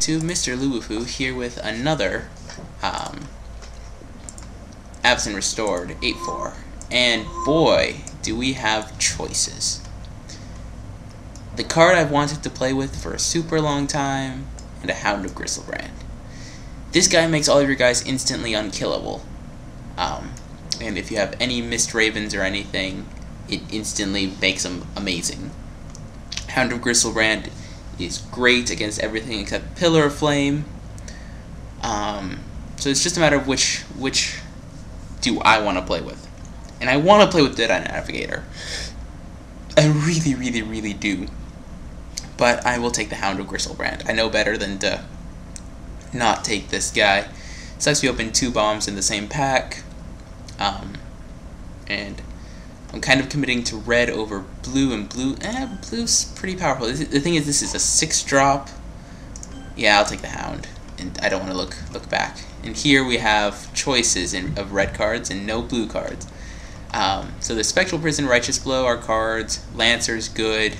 YouTube, Mr. Luwufu here with another Absent Restored 8-4. And boy, do we have choices. The card I've wanted to play with for a super long time, and a Hound of Griselbrand. This guy makes all of your guys instantly unkillable. And if you have any Mist Ravens or anything, it instantly makes them amazing. Hound of Griselbrand is great against everything except Pillar of Flame. So it's just a matter of which do I want to play with. And I want to play with Deadeye Navigator. I really do. But I will take the Hound of Griselbrand. I know better than to not take this guy. Sucks we opened 2 bombs in the same pack. And I'm kind of committing to red over blue, and blue's pretty powerful. The thing is, this is a 6-drop. Yeah, I'll take the Hound, and I don't want to look back. And here we have choices of red cards and no blue cards. So the Spectral Prison, Righteous Blow are cards. Lancer's good.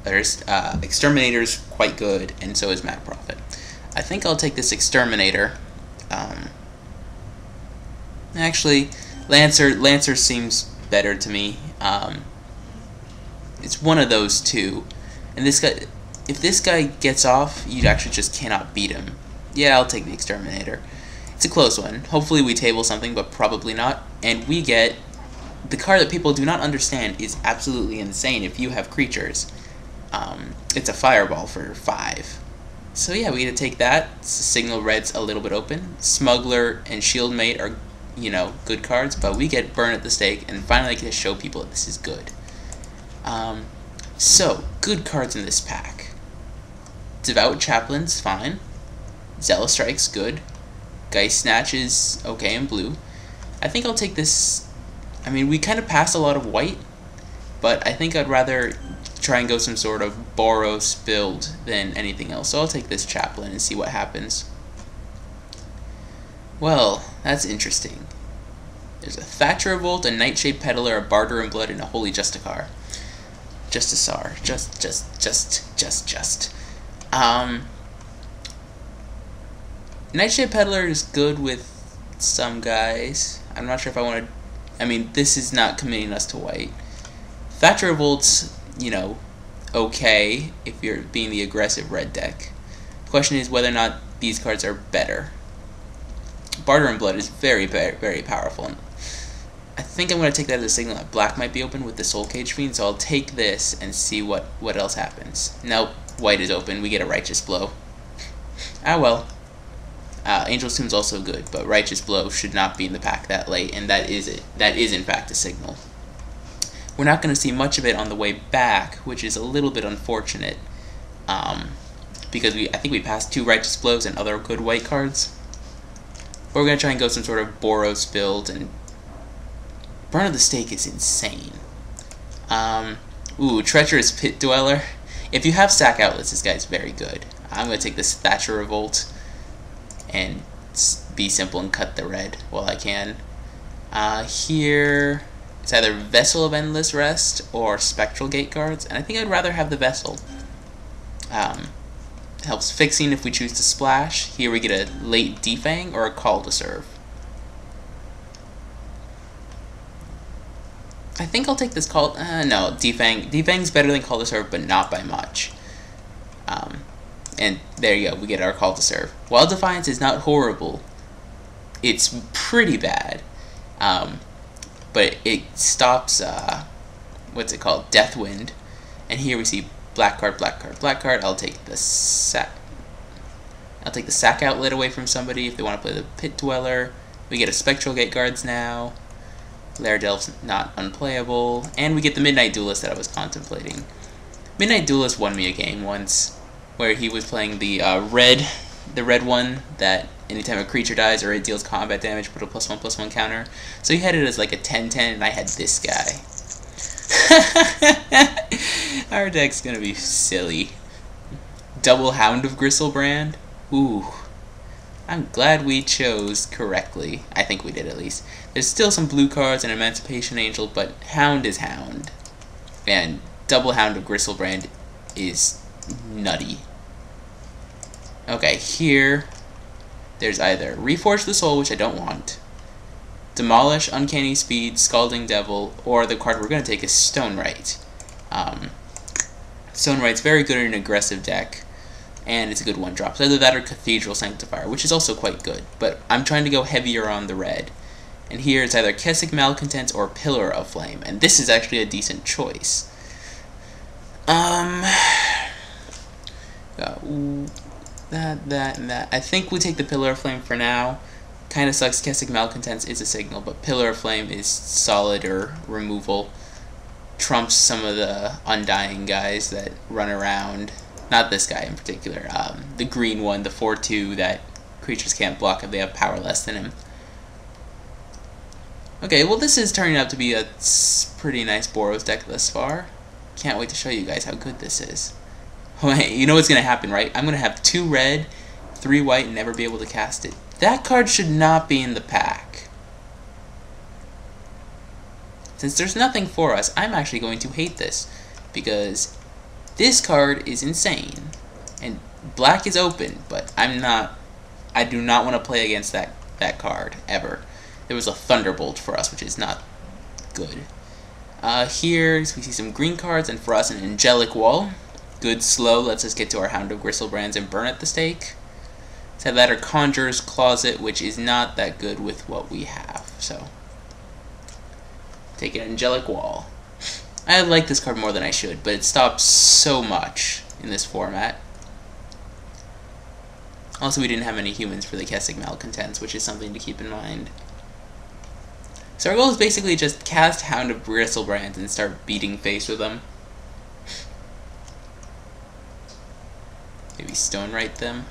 There's Exterminator's quite good, and so is Mad Prophet. I think I'll take this Exterminator. Actually, Lancer seems better to me. It's one of those two. And this guy, if this guy gets off, you actually just cannot beat him. Yeah, I'll take the Exterminator. It's a close one. Hopefully we table something, but probably not. And we get the card that people do not understand is absolutely insane if you have creatures. It's a Fireball for 5. So yeah, we get to take that. Signal Red's a little bit open. Smuggler and Shieldmate are, you know, good cards, but we get Burn at the Stake, and finally I get to show people that this is good. So, good cards in this pack. Devout Chaplain's fine. Zealous Strike's good. Geist Snatch is okay in blue. I think I'll take this. I mean, we kind of passed a lot of white, but I think I'd rather try and go some sort of Boros build than anything else. So I'll take this Chaplain and see what happens. Well, that's interesting. There's a Thatcher Revolt, a Nightshade Peddler, a Barter in Blood, and a Holy Justicar. Justisar. Just. Nightshade Peddler is good with some guys. I'm not sure if I want to. I mean, this is not committing us to white. Thatcher Revolt's, you know, okay if you're being the aggressive red deck. The question is whether or not these cards are better. Barter in Blood is very powerful. I think I'm going to take that as a signal that black might be open with the Soul Cage Fiend, so I'll take this and see what else happens. Nope, white is open. We get a Righteous Blow. Ah well. Angel's Tomb's also good, but Righteous Blow should not be in the pack that late, and that is it. That is in fact a signal. We're not going to see much of it on the way back, which is a little bit unfortunate, because I think we passed 2 Righteous Blows and other good white cards. But we're going to try and go some sort of Boros build, and Burn of the Stake is insane. Ooh, Treacherous Pit Dweller. If you have Sack Outlets, this guy's very good. I'm going to take this Thatcher Revolt and be simple and cut the red while I can. Here, it's either Vessel of Endless Rest or Spectral Gate cards, and I think I'd rather have the Vessel. Helps fixing if we choose to splash. Here we get a late Defang or a Call to Serve. I think I'll take this Call. No, Defang. Defang's better than Call to Serve, but not by much. And there you go, we get our Call to Serve. While Defiance is not horrible, it's pretty bad. But it stops, what's it called? Deathwind. And here we see black card. I'll take the Sack Outlet away from somebody if they want to play the Pit Dweller. We get a Spectral Gate Guards now. Lair Delve's not unplayable. And we get the Midnight Duelist that I was contemplating. Midnight Duelist won me a game once, where he was playing the red one that anytime a creature dies or it deals combat damage, put a +1/+1 counter. So he had it as like a 10/10, and I had this guy. Our deck's gonna be silly. Double Hound of Griselbrand. Ooh. I'm glad we chose correctly. I think we did, at least. There's still some blue cards and Emancipation Angel, but Hound is Hound. And Double Hound of Griselbrand is nutty. Okay, here there's either Reforge the Soul, which I don't want, Demolish, Uncanny Speed, Scalding Devil, or the card we're going to take is Stonewright. Stonewright's very good in an aggressive deck, and it's a good one-drop. So either that or Cathedral Sanctifier, which is also quite good, but I'm trying to go heavier on the red. And here it's either Kessig Malcontents or Pillar of Flame, and this is actually a decent choice. That, and that. I think we take the Pillar of Flame for now. Kind of sucks, Kessig Malcontents is a signal, but Pillar of Flame is solid or removal. Trumps some of the Undying guys that run around. Not this guy in particular. The green one, the 4/2 that creatures can't block if they have power less than him. Okay, well this is turning out to be a pretty nice Boros deck thus far. Can't wait to show you guys how good this is. Wait, you know what's going to happen, right? I'm going to have 2 red, 3 white, and never be able to cast it. That card should not be in the pack. Since there's nothing for us, I'm actually going to hate this, because this card is insane. And black is open, but I do not want to play against that card, ever. There was a Thunderbolt for us, which is not good. Here, we see some green cards, and for us, an Angelic Wall. Good slow, lets us get to our Hound of Gristlebrands and burn at the stake. So that or Conjurer's Closet, which is not that good with what we have. So, take an Angelic Wall. I like this card more than I should, but it stops so much in this format. Also, we didn't have any humans for the Kessig Malcontents, which is something to keep in mind. So our goal is basically just cast Hound of Gristlebrands and start beating face with them. Maybe Stonewright them,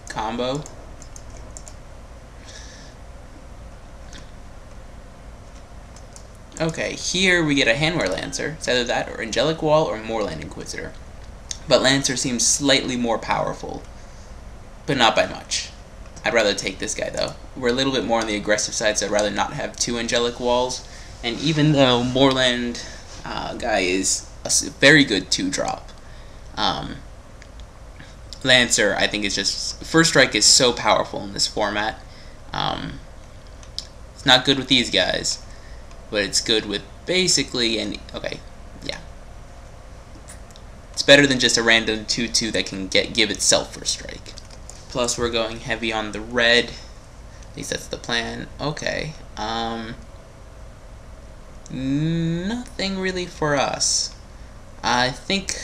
combo. Okay, here we get a Handwear Lancer. It's either that or Angelic Wall or Moorland Inquisitor. But Lancer seems slightly more powerful, but not by much. I'd rather take this guy though. We're a little bit more on the aggressive side, so I'd rather not have 2 Angelic Walls. And even though Moorland guy is a very good 2-drop, Lancer, I think, is just... First Strike is so powerful in this format. It's not good with these guys, but it's good with basically any... Okay, yeah. It's better than just a random 2/2 that can give itself First Strike. Plus, we're going heavy on the red. At least that's the plan. Okay. Nothing really for us. I think...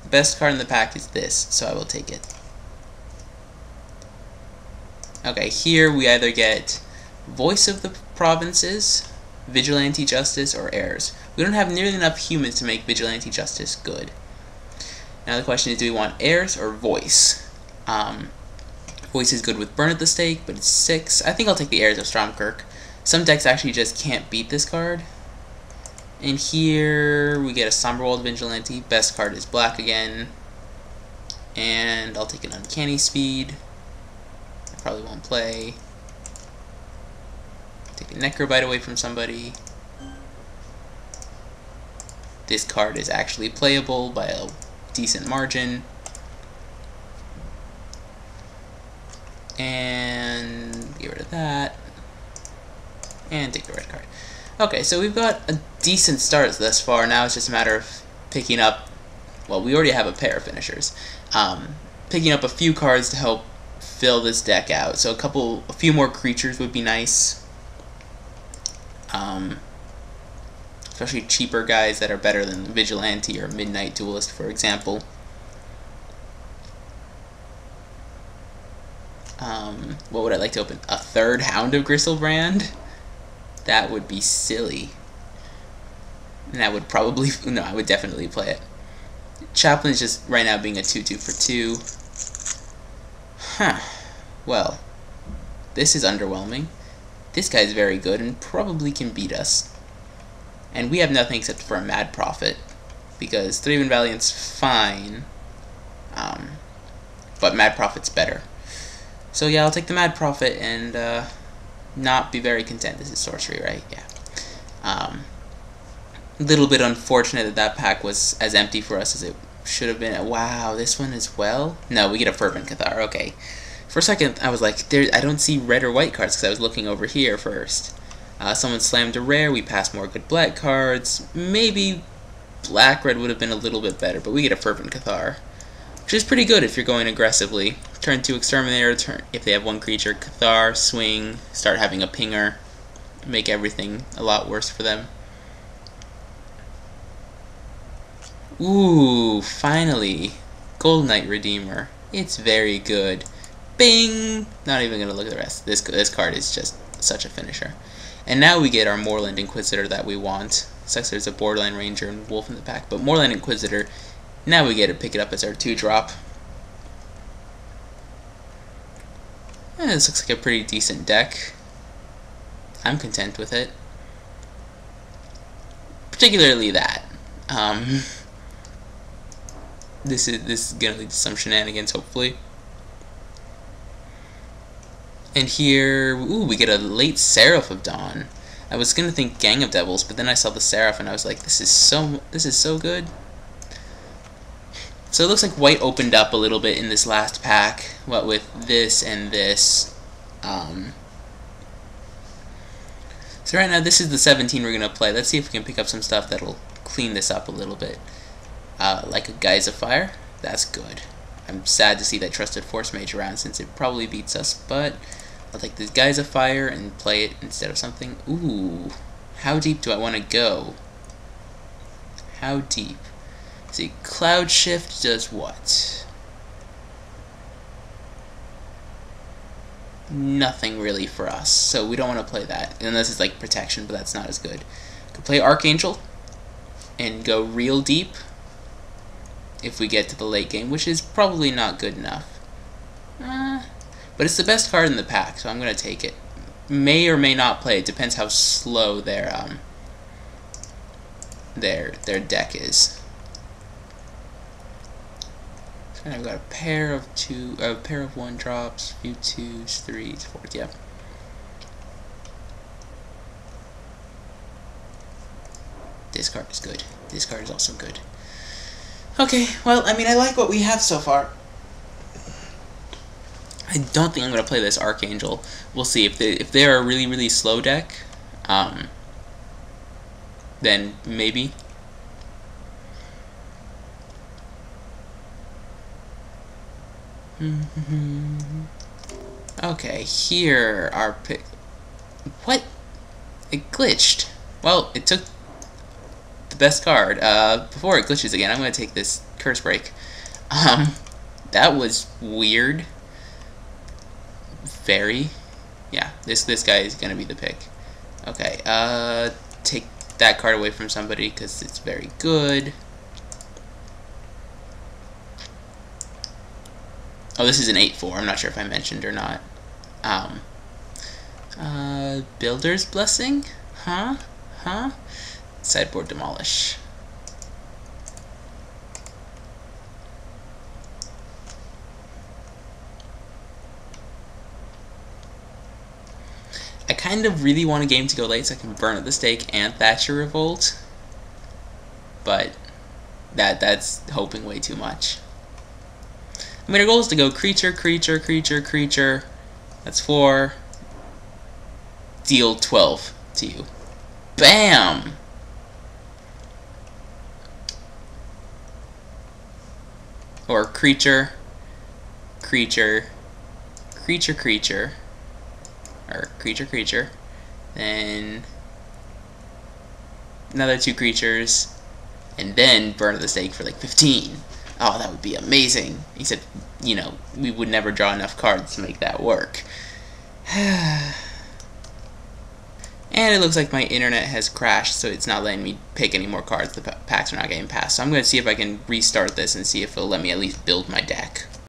the best card in the pack is this, so I will take it. Okay, here we either get Voice of the Provinces, Vigilante Justice, or Heirs. We don't have nearly enough humans to make Vigilante Justice good. Now the question is, do we want Heirs or Voice? Voice is good with Burn at the Stake, but it's 6. I think I'll take the Heirs of Stromkirk. Some decks actually just can't beat this card. And here we get a Somberwald Vigilante. Best card is black again. And I'll take an Uncanny Speed. I probably won't play. Take a Necrobite away from somebody. This card is actually playable by a decent margin. And get rid of that. And take the red card. Okay, so we've got a decent start thus far. Now it's just a matter of picking up... Well, we already have a pair of finishers. Picking up a few cards to help fill this deck out. So a few more creatures would be nice. Especially cheaper guys that are better than Vigilante or Midnight Duelist, for example. What would I like to open? A third Hound of Gristlbrand? That would be silly. And I would probably... No, I would definitely play it. Chaplain's just right now being a 2/2 for 2. Huh. Well, this is underwhelming. This guy's very good and probably can beat us. And we have nothing except for a Mad Prophet, because Thraben Valiant's fine, but Mad Prophet's better. So yeah, I'll take the Mad Prophet and not be very content. This is sorcery, right? Yeah. A little bit unfortunate that that pack was as empty for us as it should have been... Wow, this one as well? No, we get a Fervent Cathar, okay. For a second, I was like, I don't see red or white cards, because I was looking over here first. Someone slammed a rare, we passed more good black cards. Maybe black-red would have been a little bit better, but we get a Fervent Cathar. Which is pretty good if you're going aggressively. Turn 2 Exterminator, if they have one creature, Cathar, swing, start having a pinger. Make everything a lot worse for them. Ooh, finally. Gold Knight Redeemer. It's very good. Bing! Not even going to look at the rest. This card is just such a finisher. And now we get our Moorland Inquisitor that we want. Sucks there's a Borderline Ranger and Wolf in the pack, but Moorland Inquisitor, now we get to pick it up as our 2-drop. This looks like a pretty decent deck. I'm content with it. Particularly that. This is gonna lead to some shenanigans, hopefully. And here, ooh, we get a late Seraph of Dawn. I was gonna think Gang of Devils, but then I saw the Seraph and I was like, this is so good. So it looks like white opened up a little bit in this last pack, what with this and this. So right now this is the 17 we're gonna play. Let's see if we can pick up some stuff that'll clean this up a little bit. Like a Guise of Fire, that's good. I'm sad to see that Trusted Force Mage around since it probably beats us, but I'll take this Guise of Fire and play it instead of something. Ooh, how deep do I want to go? How deep? See, Cloud Shift does what? Nothing really for us, so we don't want to play that, unless it's like protection, but that's not as good. Could play Archangel and go real deep if we get to the late game, which is probably not good enough. But it's the best card in the pack, so I'm going to take it. May or may not play, it depends how slow their deck is. So I've got a pair of 1-drops, few 2s, 3s, 4s, yeah. This card is good. This card is also good. Okay, well, I mean, I like what we have so far. I don't think I'm going to play this Archangel. We'll see. If they're a really, really slow deck, then maybe. Okay, here our pick. What? It glitched. Well, it took the best card. Before it glitches again, I'm going to take this Curse Break. That was weird. Very. Yeah, this guy is going to be the pick. Okay, take that card away from somebody because it's very good. Oh, this is an 8/4. I'm not sure if I mentioned or not. Builder's Blessing? Huh? Sideboard Demolish. I kind of really want a game to go late so I can Burn at the Stake and Thatcher Revolt. But that's hoping way too much. I mean, our goal is to go creature. That's 4. Deal 12 to you. Bam! Or creature. Or creature. Then another 2 creatures. And then Burn at the Stake for like 15. Oh, that would be amazing. Except, you know, we would never draw enough cards to make that work. And it looks like my internet has crashed, so it's not letting me pick any more cards. The packs are not getting passed. So I'm going to see if I can restart this and see if it'll let me at least build my deck.